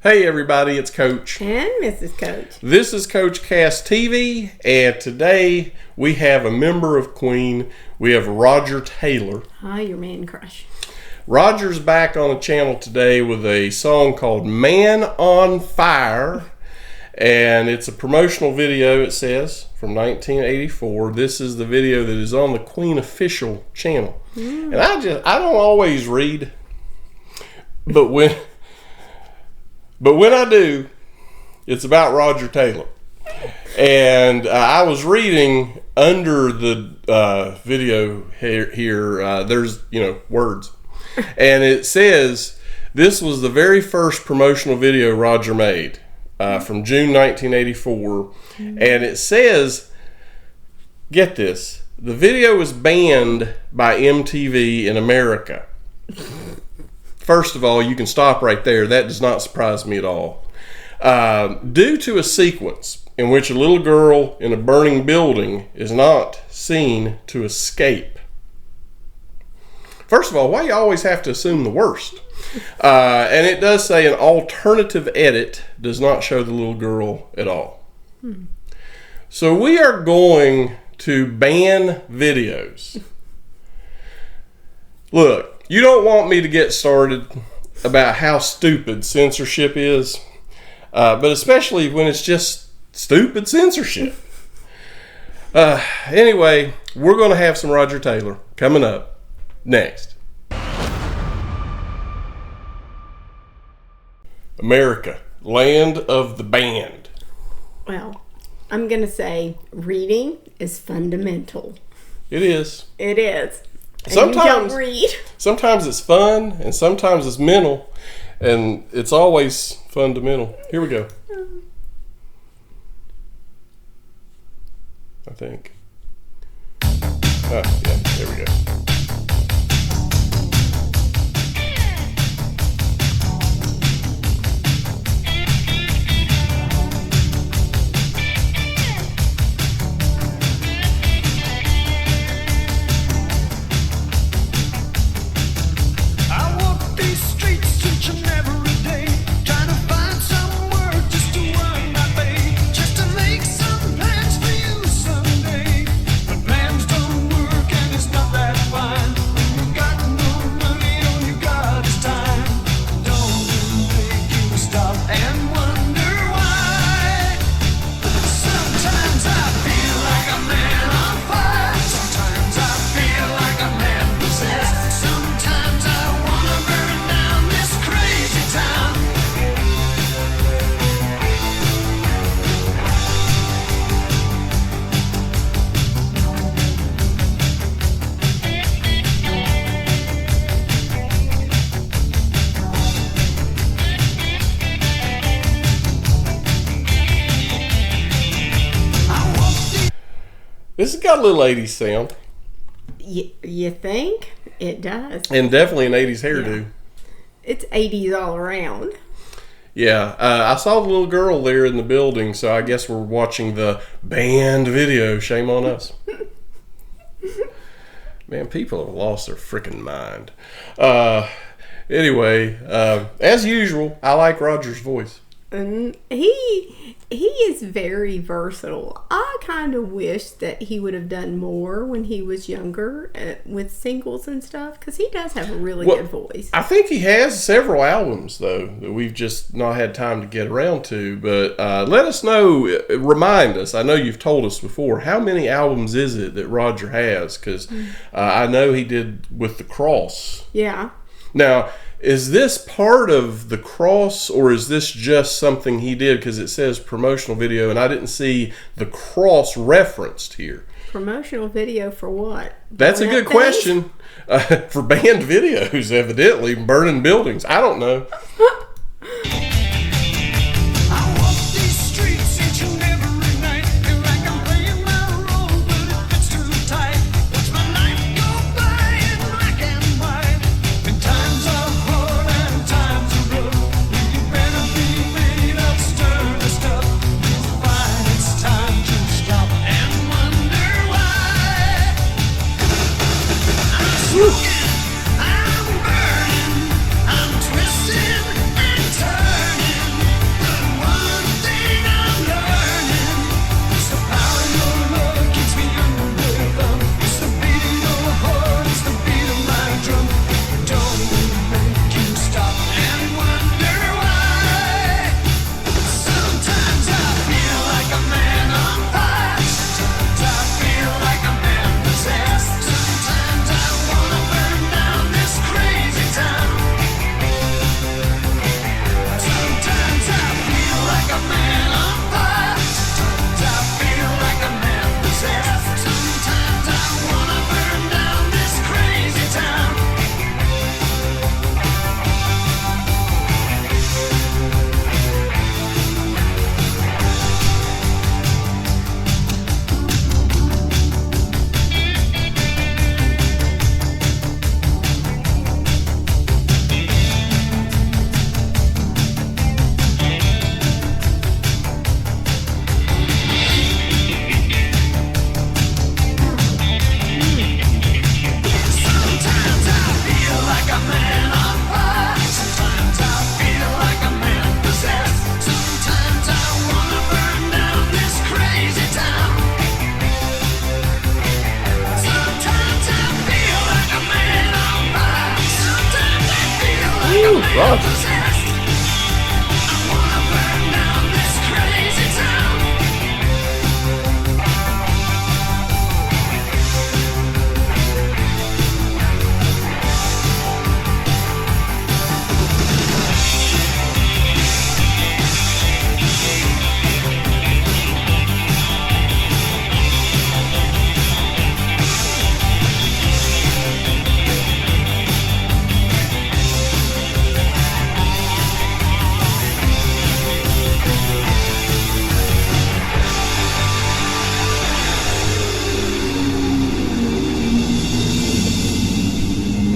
Hey everybody, it's Coach. And Mrs. Coach. This is CoachCastTV, and today we have a member of Queen. We have Roger Taylor. Hi, your man crush. Roger's back on the channel today with a song called Man on Fire, and it's a promotional video, it says, from 1984. This is the video that is on the Queen official channel. And I don't always read, but when I do, it's about Roger Taylor. And I was reading under the video here there's, words. And it says, this was the very first promotional video Roger made from June 1984. And it says, get this, the video was banned by MTV in America. First of all, you can stop right there. That does not surprise me at all. Due to a sequence in which a little girl in a burning building is not seen to escape. First of all, why do you always have to assume the worst? And it does say an alternative edit does not show the little girl at all. So we are going to ban videos. Look, you don't want me to get started about how stupid censorship is, but especially when it's just stupid censorship. Anyway, we're going to have some Roger Taylor coming up next. America, land of the banned. Well, I'm going to say reading is fundamental. It is. It is. Sometimes you don't read. Sometimes it's fun, and sometimes it's mental, and it's always fundamental. Here we go. I think. Yeah, there we go. This has got a little 80s sound. You think? It does. And definitely an 80s hairdo. Yeah. It's 80s all around. Yeah, I saw the little girl there in the building, so I guess we're watching the banned video. Shame on us. Man, people have lost their freaking mind. Anyway, as usual, I like Roger's voice. He is very versatile. I kind of wish that he would have done more when he was younger with singles and stuff, because he does have a really good voice. I think he has several albums, though, that we've just not had time to get around to. But let us know, remind us. I know you've told us before. How many albums is it that Roger has? Because I know he did with The Cross. Yeah. Now, is this part of The Cross, or is this just something he did? Because it says promotional video, and I didn't see The Cross referenced here. Promotional video for what? That's a good question. For banned videos, evidently. Burning buildings. I don't know. I'm burning, I'm twisted.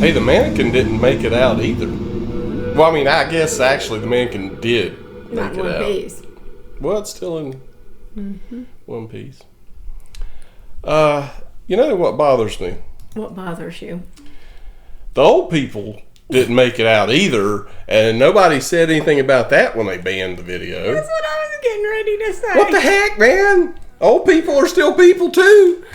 Hey, the mannequin didn't make it out either. Well, I mean, I guess actually the mannequin did Not make it one out. piece. Well, it's still in one piece. You know what bothers me? What bothers you? The old people didn't make it out either, and nobody said anything about that when they banned the video. That's what I was getting ready to say. What the heck, man? Old people are still people too.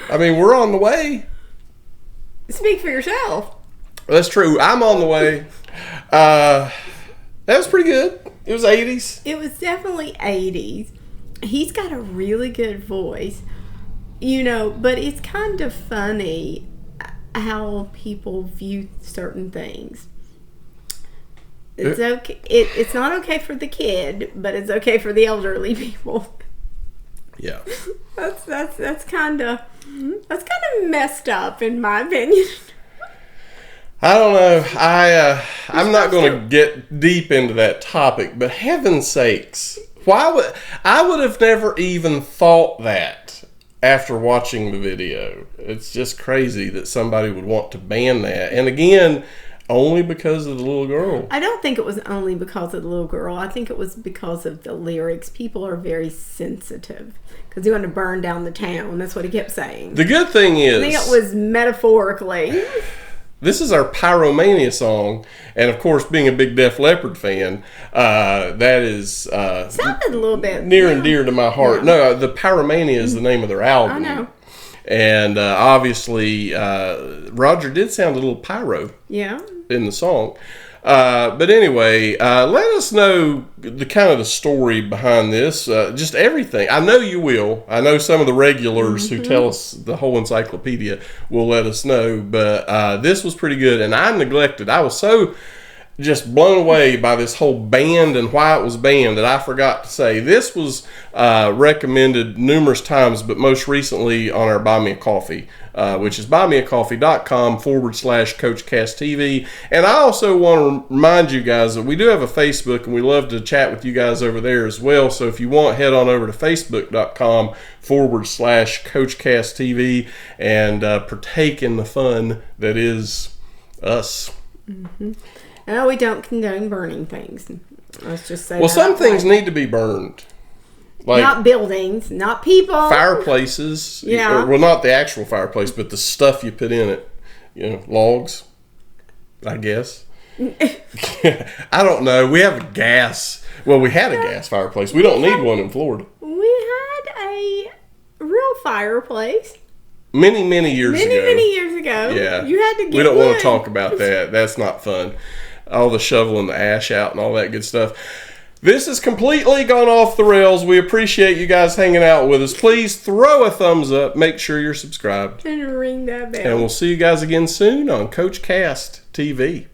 I mean, we're on the way. Speak for yourself. That's true. I'm on the way. That was pretty good. It was 80s. It was definitely 80s. He's got a really good voice, you know, but it's kind of funny how people view certain things. It's okay. It's not okay for the kid, but it's okay for the elderly people. Yeah. That's kind of messed up in my opinion. I don't know. I'm not going to get deep into that topic, but heaven's sakes, I would have never even thought that after watching the video. It's just crazy that somebody would want to ban that. And again, only because of the little girl. I don't think it was only because of the little girl. I think it was because of the lyrics. People are very sensitive because he wanted to burn down the town. That's what he kept saying. The good thing is, I think it was metaphorically. This is our Pyromania song, and of course, being a big Def Leppard fan, that is Sounded a little bit near and dear to my heart. Yeah. No, the Pyromania is the name of their album. I know. And obviously, Roger did sound a little pyro Yeah. in the song. But anyway, let us know the kind of the story behind this. Just everything. I know you will. I know some of the regulars who tell us the whole encyclopedia will let us know. But this was pretty good. And I neglected. I was so just blown away by this whole band and why it was banned that I forgot to say this was recommended numerous times, but most recently on our Buy Me a Coffee, which is buymeacoffee.com/CoachCastTV. And I also want to remind you guys that we do have a Facebook, and we love to chat with you guys over there as well. So if you want, head on over to Facebook.com/CoachCastTV and partake in the fun that is us. Mm-hmm. No, we don't condone burning things. Let's just say. Well, some things need to be burned. Like not buildings, not people. Fireplaces. Yeah. Well, not the actual fireplace, but the stuff you put in it. You know, logs, I guess. I don't know. We have a gas. Well, we had a gas fireplace. We don't need one in Florida. We had a real fireplace. Many years ago. Many years ago. Yeah. You had to get We don't want to wood. talk about that. That's not fun. All the shoveling the ash out and all that good stuff. This has completely gone off the rails. We appreciate you guys hanging out with us. Please throw a thumbs up. Make sure you're subscribed. And ring that bell. And we'll see you guys again soon on Coach Cast TV.